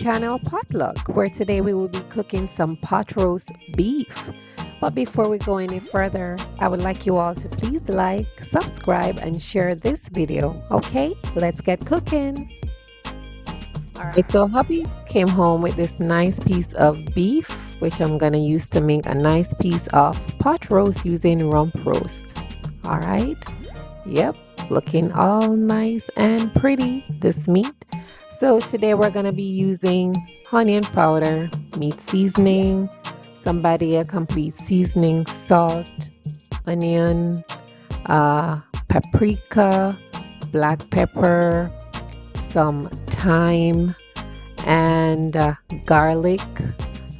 channel Potluck, where today we will be cooking some pot roast beef. But before we go any further, I would like you all to please like, subscribe, and share this video. Okay, let's get cooking. Alright, so hubby came home with this nice piece of beef, which I'm gonna use to make a nice piece of pot roast using rump roast. Alright, yep, looking all nice and pretty, this meat. So today we're going to be using onion powder, meat seasoning, some Badia complete seasoning, salt, onion, paprika, black pepper, some thyme, and garlic.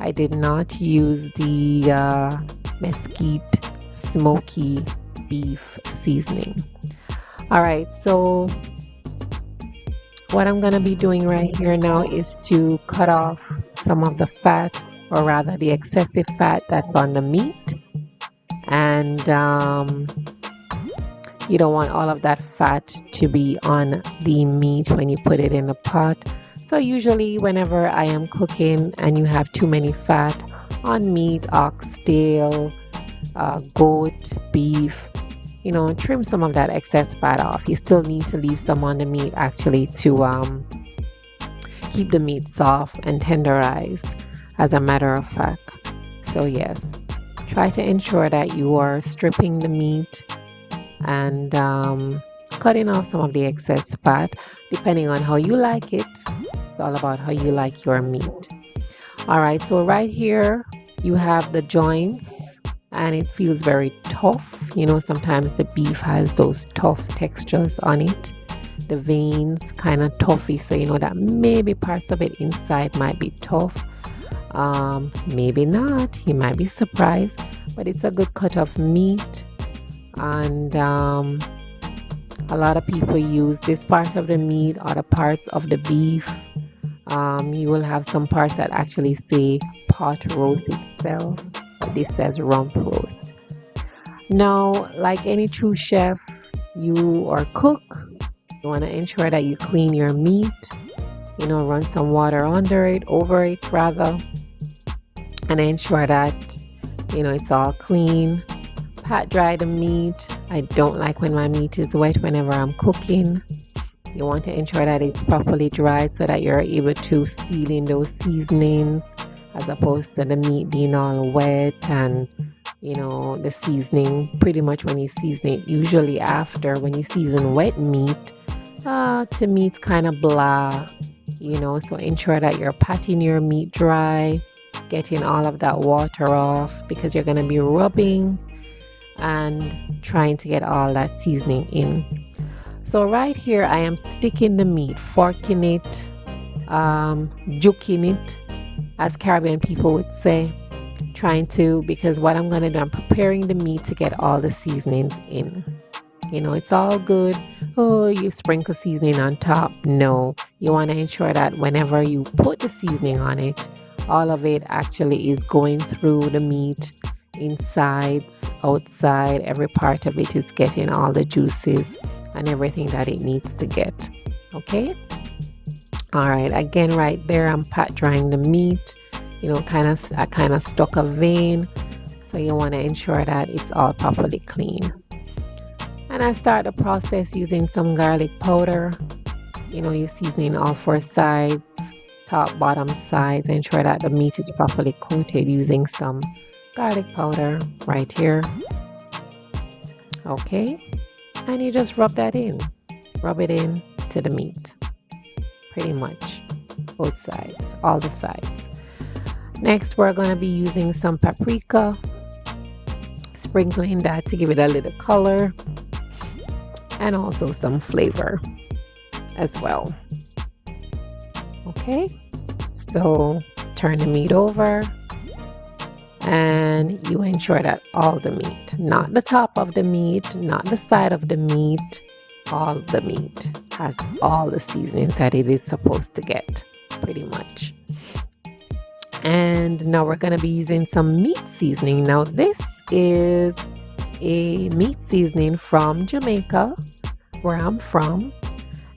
I did not use the mesquite smoky beef seasoning. All right, so what I'm going to be doing right here now is to cut off some of the fat, or rather the excessive fat that's on the meat. And you don't want all of that fat to be on the meat when you put it in the pot. So usually whenever I am cooking and you have too many fat on meat, oxtail, goat, beef, trim some of that excess fat off. You still need to leave some on the meat actually to keep the meat soft and tenderized, as a matter of fact. So yes, try to ensure that you are stripping the meat and cutting off some of the excess fat, depending on how you like it. It's all about how you like your meat. All right, so right here you have the joints, and it feels very tough. Sometimes the beef has those tough textures on it. The veins kind of toughy, so that maybe parts of it inside might be tough. Maybe not. You might be surprised, but it's a good cut of meat. And a lot of people use this part of the meat or the parts of the beef. You will have some parts that actually say pot roast itself. This says rump roast. Now, like any true chef, or cook, you want to ensure that you clean your meat. Run some water over it rather, and ensure that it's all clean. Pat dry the meat. I don't like when my meat is wet whenever I'm cooking. You want to ensure that it's properly dried so that you're able to seal in those seasonings, as opposed to the meat being all wet and the seasoning. Pretty much when you season it, usually after, when you season wet meat, to me it's kind of blah. So ensure that you're patting your meat dry, getting all of that water off, because you're going to be rubbing and trying to get all that seasoning in. So right here I am sticking the meat, forking it, juking it, as Caribbean people would say, because what I'm going to do, I'm preparing the meat to get all the seasonings in. It's all good. Oh, you sprinkle seasoning on top. No, you want to ensure that whenever you put the seasoning on it, all of it actually is going through the meat, insides, outside. Every part of it is getting all the juices and everything that it needs to get. Okay. All right. Again, right there, I'm pat drying the meat. I kind of stuck a vein, so you want to ensure that it's all properly clean. And I start the process using some garlic powder. You're seasoning all four sides, top, bottom sides. Ensure that the meat is properly coated using some garlic powder right here. Okay, and you just rub it in to the meat, pretty much both sides, all the sides. Next, we're going to be using some paprika, sprinkling that to give it a little color and also some flavor as well. Okay, so turn the meat over and you ensure that all the meat, not the top of the meat, not the side of the meat, all the meat has all the seasonings that it is supposed to get, pretty much. And now we're going to be using some meat seasoning. Now this is a meat seasoning from Jamaica, where I'm from,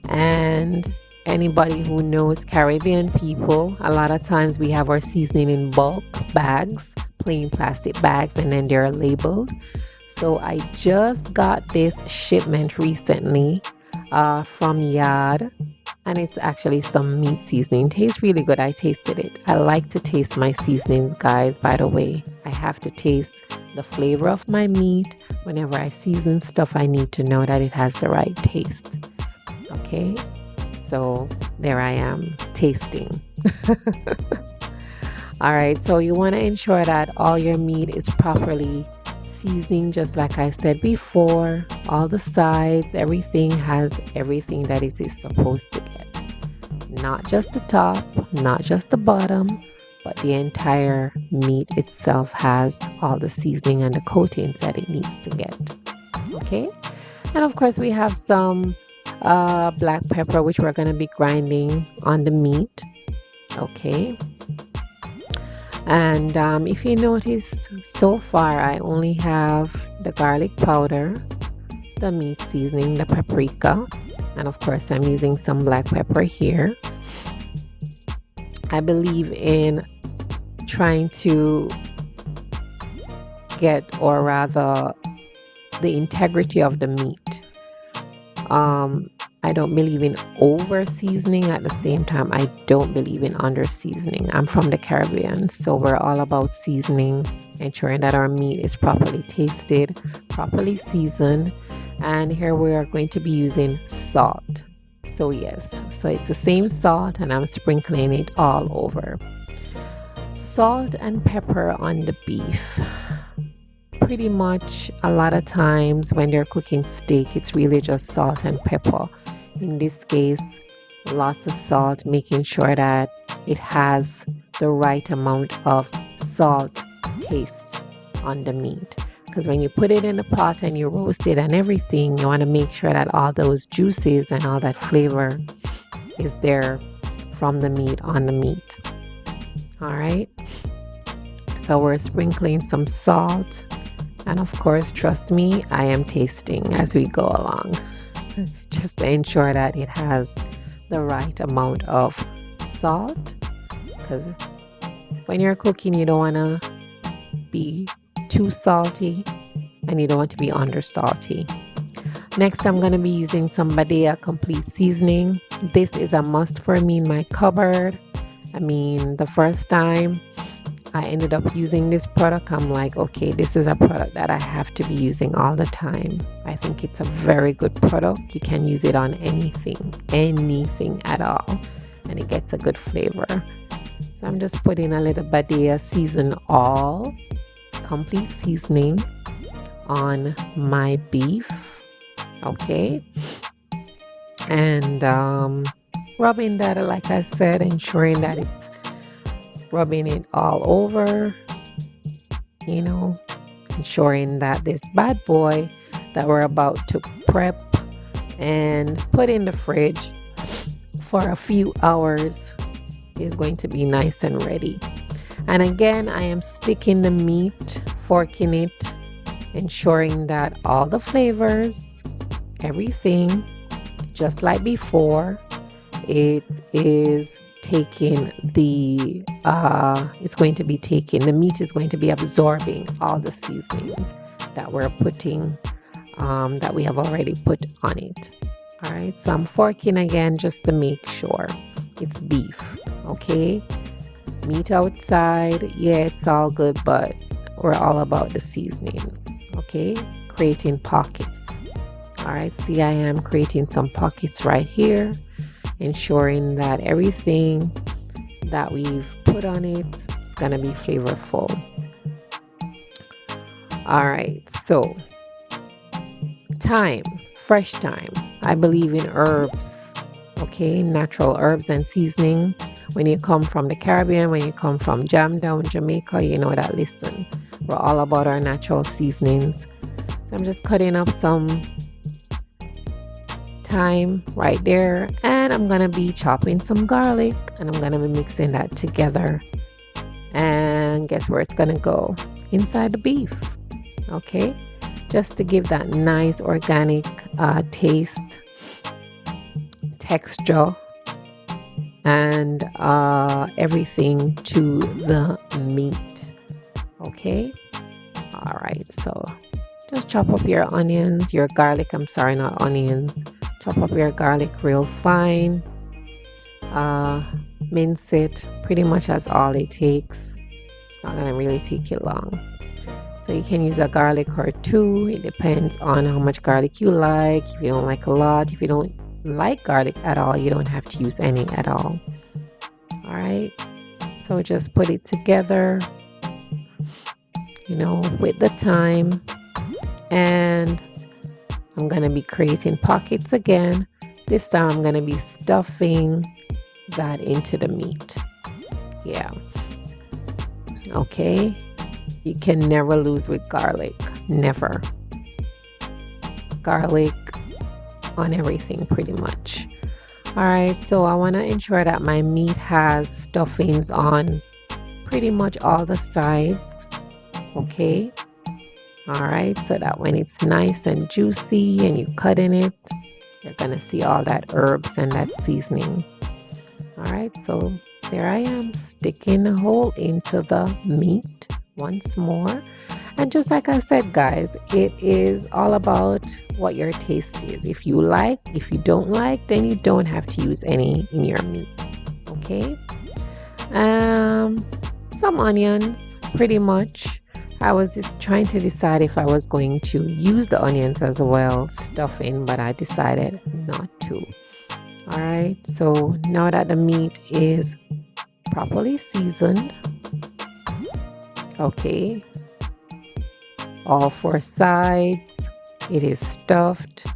and anybody who knows Caribbean people, a lot of times we have our seasoning in bulk bags, plain plastic bags, and then they're labeled. So I just got this shipment recently from Yard, and it's actually some meat seasoning. Tastes really good. I tasted it. I like to taste my seasonings, guys. By the way, I have to taste the flavor of my meat. Whenever I season stuff, I need to know that it has the right taste. Okay, so there I am tasting. All right, so you want to ensure that all your meat is properly seasoning, just like I said before. All the sides, everything has everything that it is supposed to get. Not just the top, not just the bottom, but the entire meat itself has all the seasoning and the coatings that it needs to get. Okay, and of course, we have some black pepper, which we're going to be grinding on the meat. Okay, and if you notice, so far I only have the garlic powder, the meat seasoning, the paprika, and of course I'm using some black pepper here. I believe in trying to get, or rather the integrity of the meat. I don't believe in over seasoning. At the same time, I don't believe in under seasoning. I'm from the Caribbean, so we're all about seasoning, ensuring that our meat is properly tasted, properly seasoned. And here we are going to be using salt. So yes, so it's the same salt, and I'm sprinkling it all over. Salt and pepper on the beef. Pretty much a lot of times when they're cooking steak, it's really just salt and pepper. In this case, lots of salt, making sure that it has the right amount of salt taste on the meat. Because when you put it in the pot and you roast it and everything, you want to make sure that all those juices and all that flavor is there from the meat on the meat. All right. So we're sprinkling some salt. And of course, trust me, I am tasting as we go along, just to ensure that it has the right amount of salt. Because when you're cooking, you don't want to be too salty and you don't want to be under salty. Next, I'm going to be using some Badia complete seasoning. This is a must for me in my cupboard. I mean, the first time I ended up using this product, I'm like, okay, this is a product that I have to be using all the time. I think it's a very good product. You can use it on anything at all, and it gets a good flavor. So I'm just putting a little Badia season all complete seasoning on my beef. Okay, and rubbing that, like I said, ensuring that it's rubbing it all over, ensuring that this bad boy that we're about to prep and put in the fridge for a few hours is going to be nice and ready. And again, I am sticking the meat, forking it, ensuring that all the flavors, everything, just like before, it is taking the meat is going to be absorbing all the seasonings that we're putting, that we have already put on it. All right, so I'm forking again just to make sure it's beef. Okay, meat outside, yeah, it's all good, but we're all about the seasonings. Okay, creating pockets. All right, see, I am creating some pockets right here, ensuring that everything that we've put on it is going to be flavorful. All right, so thyme, fresh thyme. I believe in herbs, okay, natural herbs and seasoning. When you come from the Caribbean, when you come from Jam Down, Jamaica, you know that, listen, we're all about our natural seasonings. So I'm just cutting up some thyme right there, and I'm gonna be chopping some garlic, and I'm gonna be mixing that together, and guess where it's gonna go? Inside the beef. Okay, just to give that nice organic taste, texture, and everything to the meat. Okay. All right. So just chop up your onions, your garlic. I'm sorry, not onions. Chop up your garlic real fine. Uh, Mince it. Pretty much that's all it takes. It's not gonna really take you long. So you can use a garlic or two. It depends on how much garlic you like. If you don't like a lot, if you don't like garlic at all, you don't have to use any at all. All right. So just put it together, with the thyme. And I'm going to be creating pockets again. This time I'm going to be stuffing that into the meat. Yeah. Okay. You can never lose with garlic. Never. Garlic on everything pretty much. All right. So I want to ensure that my meat has stuffings on pretty much all the sides. Okay. All right, so that when it's nice and juicy and you cut in it, you're gonna see all that herbs and that seasoning. All right, so there I am sticking a hole into the meat once more. And just like I said, guys, it is all about what your taste is. If you like, if you don't like, then you don't have to use any in your meat. Okay. Some onions, pretty much. I was just trying to decide if I was going to use the onions as well, stuffing, but I decided not to. All right, so now that the meat is properly seasoned, okay, all four sides, it is stuffed.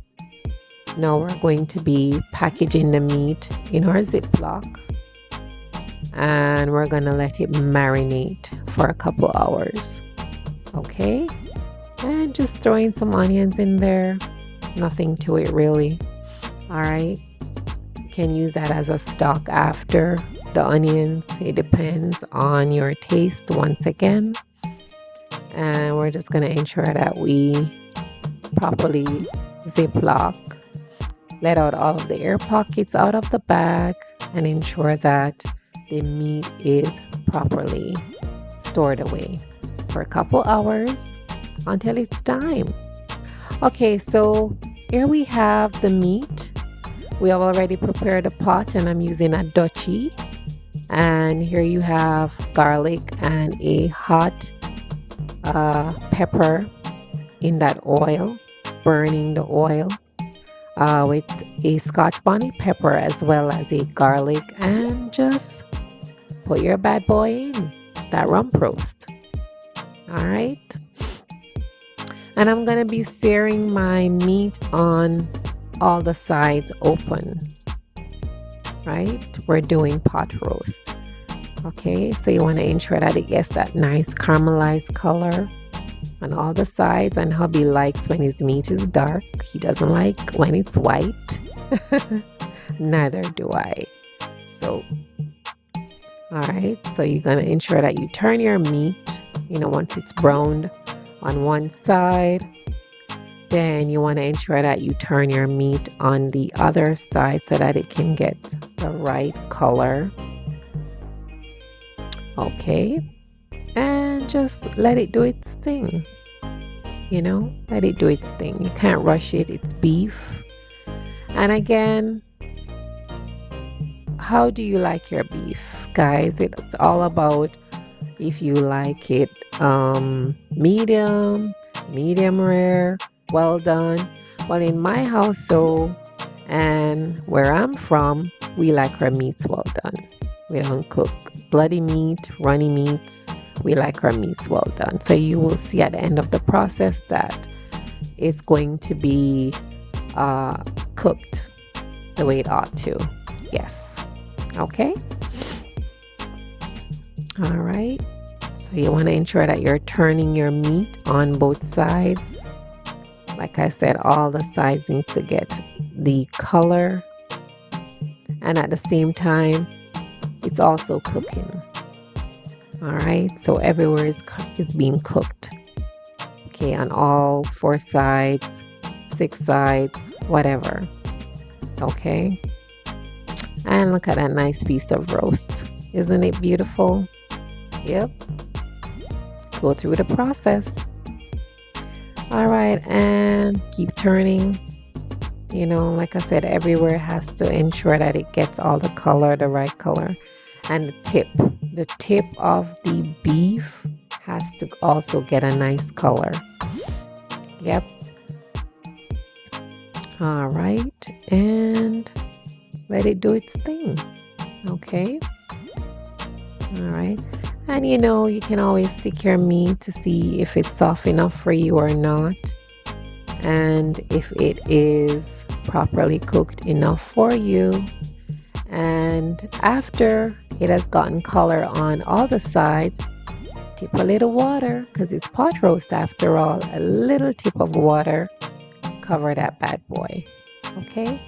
Now we're going to be packaging the meat in our Ziploc, and we're going to let it marinate for a couple hours. Okay, and just throwing some onions in there, nothing to it really. All right, you can use that as a stock after the onions. It depends on your taste once again. And we're just going to ensure that we properly Ziploc, let out all of the air pockets out of the bag, and ensure that the meat is properly stored away for a couple hours until it's time. Okay, so here we have the meat. We have already prepared a pot, and I'm using a duchy. And here you have garlic and a hot pepper in that oil, burning the oil with a Scotch bonnet pepper as well as a garlic, and just put your bad boy in that rump roast. All right, and I'm gonna be searing my meat on all the sides open. Right, we're doing pot roast. Okay, so you want to ensure that it gets that nice caramelized color on all the sides. And hubby likes when his meat is dark. He doesn't like when it's white. Neither do I. So all right, so you're gonna ensure that you turn your meat, once it's browned on one side, then you want to ensure that you turn your meat on the other side so that it can get the right color. Okay, and just let it do its thing. Let it do its thing. You can't rush it. It's beef. And again, how do you like your beef, guys? It's all about if you like it medium rare, well done. Well, in my household and where I'm from, we like our meats well done. We don't cook bloody meat, runny meats. We like our meats well done. So you will see at the end of the process that it's going to be cooked the way it ought to. Yes. Okay. All right. So you want to ensure that you're turning your meat on both sides. Like I said, all the sides needs to get the color, and at the same time, it's also cooking. All right, so everywhere is being cooked. Okay, on all 4 sides, 6 sides, whatever. Okay, And look at that nice piece of roast. Isn't it beautiful? Yep. Go through the process. All right, and keep turning. Like I said, everywhere has to ensure that it gets all the color, the right color. And the tip of the beef has to also get a nice color. Yep. All right, and let it do its thing. Okay. All right. And you can always stick your meat to see if it's soft enough for you or not, and if it is properly cooked enough for you. And after it has gotten color on all the sides, tip a little water because it's pot roast after all. A little tip of water, cover that bad boy. Okay?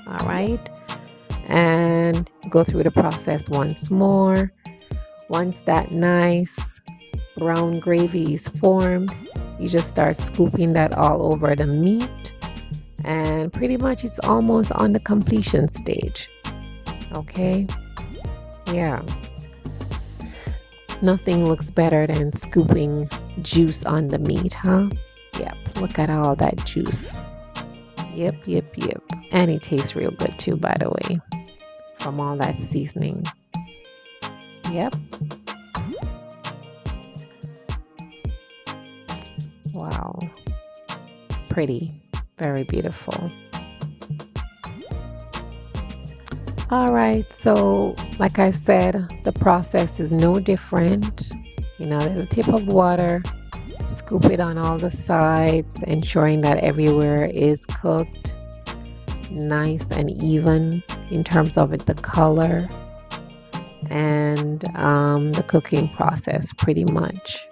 All right. And go through the process once more. Once that nice brown gravy is formed, you just start scooping that all over the meat. And pretty much it's almost on the completion stage. Okay? Yeah. Nothing looks better than scooping juice on the meat, huh? Yep. Look at all that juice. Yep. And it tastes real good too, by the way, from all that seasoning. Yep. Wow. Pretty. Very beautiful. All right. So, like I said, the process is no different. A little tip of water, scoop it on all the sides, ensuring that everywhere is cooked nice and even in terms of the color and the cooking process, pretty much.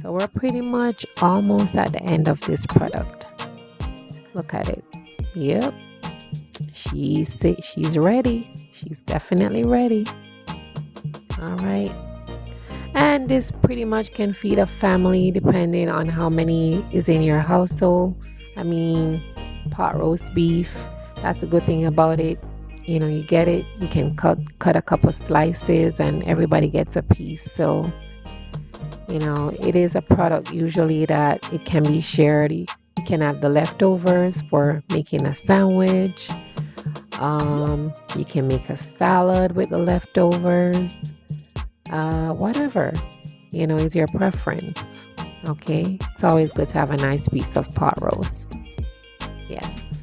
So we're pretty much almost at the end of this product. Look at it. Yep. She's ready. She's definitely ready. All right. And this pretty much can feed a family depending on how many is in your household. I mean, pot roast beef. That's the good thing about it. You get it. You can cut a couple slices and everybody gets a piece. So, it is a product usually that it can be shared. You can have the leftovers for making a sandwich. You can make a salad with the leftovers. Whatever, is your preference. Okay. It's always good to have a nice piece of pot roast. Yes.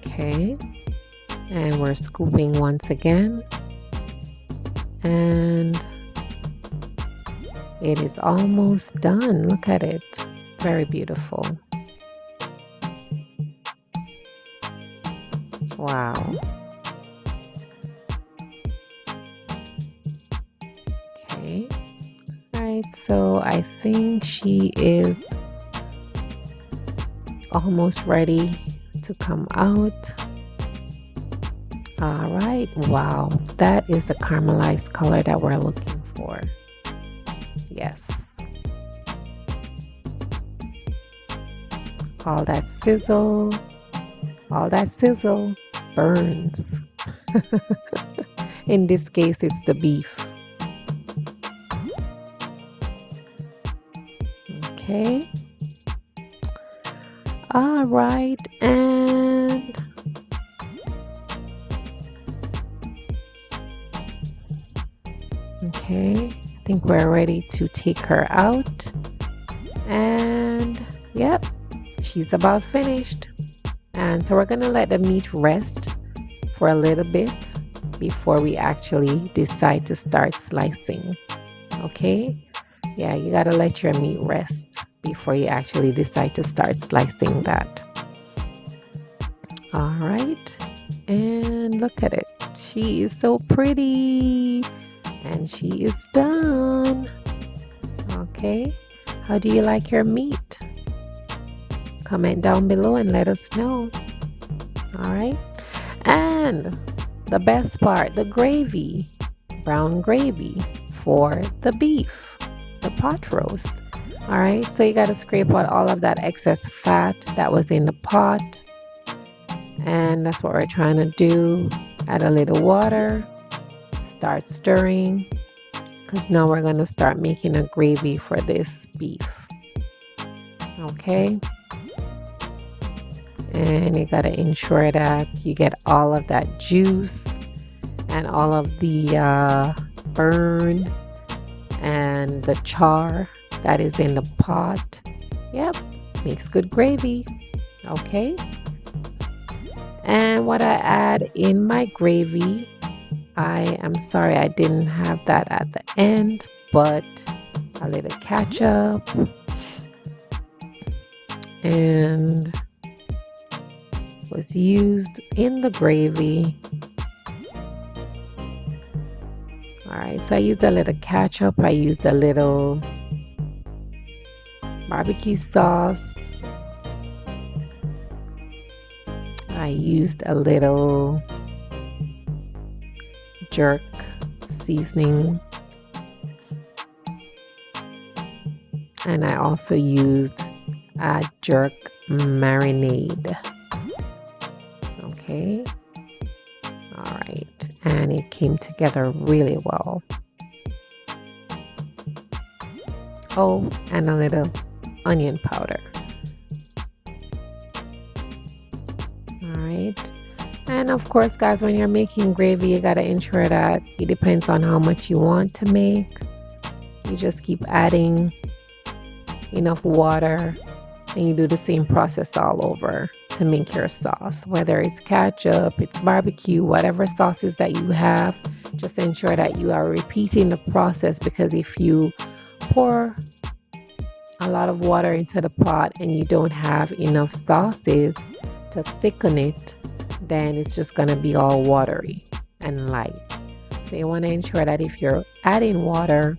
Okay. And we're scooping once again. And it is almost done. Look at it. Very beautiful. Wow. Okay. All right. So I think she is almost ready to come out. All right. Wow. That is the caramelized color that we're looking for. Yes. All that sizzle burns. In this case, it's the beef. Okay. All right. And okay, I think we're ready to take her out. And yep, she's about finished. And so we're going to let the meat rest for a little bit before we actually decide to start slicing. Okay? Yeah, you got to let your meat rest before you actually decide to start slicing that. All right. And look at it. She is so pretty. And she is done. Okay. How do you like your meat? Comment down below and let us know. All right. And the best part, the gravy, brown gravy for the beef, the pot roast. All right, so you got to scrape out all of that excess fat that was in the pot. And that's what we're trying to do. Add a little water, start stirring, because now we're going to start making a gravy for this beef. Okay. And you got to ensure that you get all of that juice and all of the burn and the char that is in the pot. Yep, makes good gravy. Okay. And what I add in my gravy, I am sorry I didn't have that at the end, but a little ketchup and was used in the gravy. All right, so I used a little ketchup, I used a little barbecue sauce, I used a little jerk seasoning, and I also used a jerk marinade. Okay, all right, and it came together really well. Oh, and a little onion powder. All right, and of course, guys, when you're making gravy, you got to ensure that it depends on how much you want to make. You just keep adding enough water, and you do the same process all over to make your sauce. Whether it's ketchup, it's barbecue, whatever sauces that you have, just ensure that you are repeating the process, because if you pour a lot of water into the pot and you don't have enough sauces to thicken it, then it's just going to be all watery and light. So you want to ensure that if you're adding water,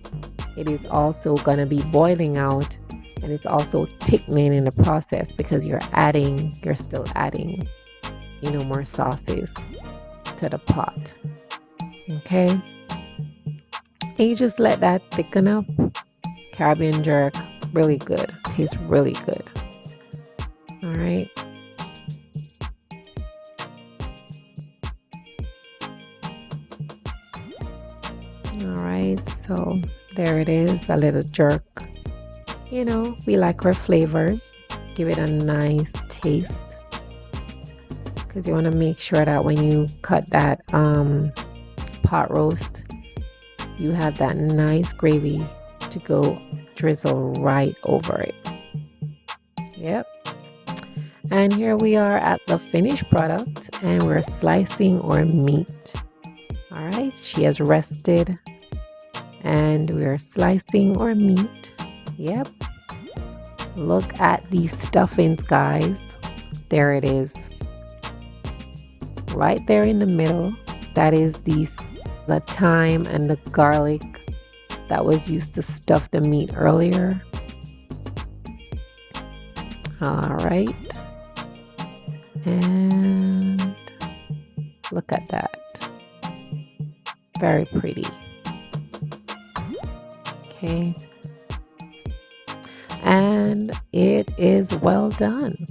it is also going to be boiling out, and it's also thickening in the process, because you're still adding, more sauces to the pot. Okay. And you just let that thicken up. Caribbean jerk, really good. Tastes really good. All right. All right. So there it is, a little jerk. We like our flavors. Give it a nice taste, because you want to make sure that when you cut that pot roast, you have that nice gravy to go drizzle right over it. Yep. And here we are at the finished product, and we're slicing our meat. All right, she has rested, and we're slicing our meat. Yep. Look at these stuffings, guys. There it is. Right there in the middle. That is the thyme and the garlic that was used to stuff the meat earlier. All right. And look at that. Very pretty. Okay. And it is well done.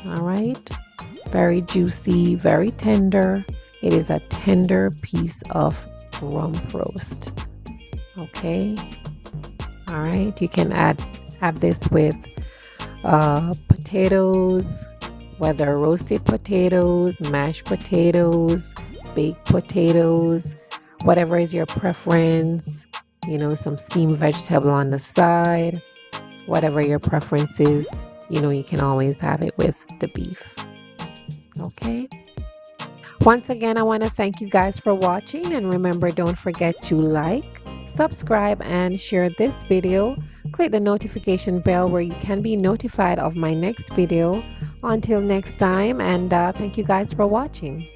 All right. Very juicy, very tender. It is a tender piece of rump roast. Okay. All right. You can have this with potatoes, whether roasted potatoes, mashed potatoes, baked potatoes, whatever is your preference. Some steamed vegetable on the side, whatever your preference is, you can always have it with the beef. Okay. Once again, I want to thank you guys for watching, and remember, don't forget to like, subscribe, and share this video. Click the notification bell where you can be notified of my next video. Until next time, and thank you guys for watching.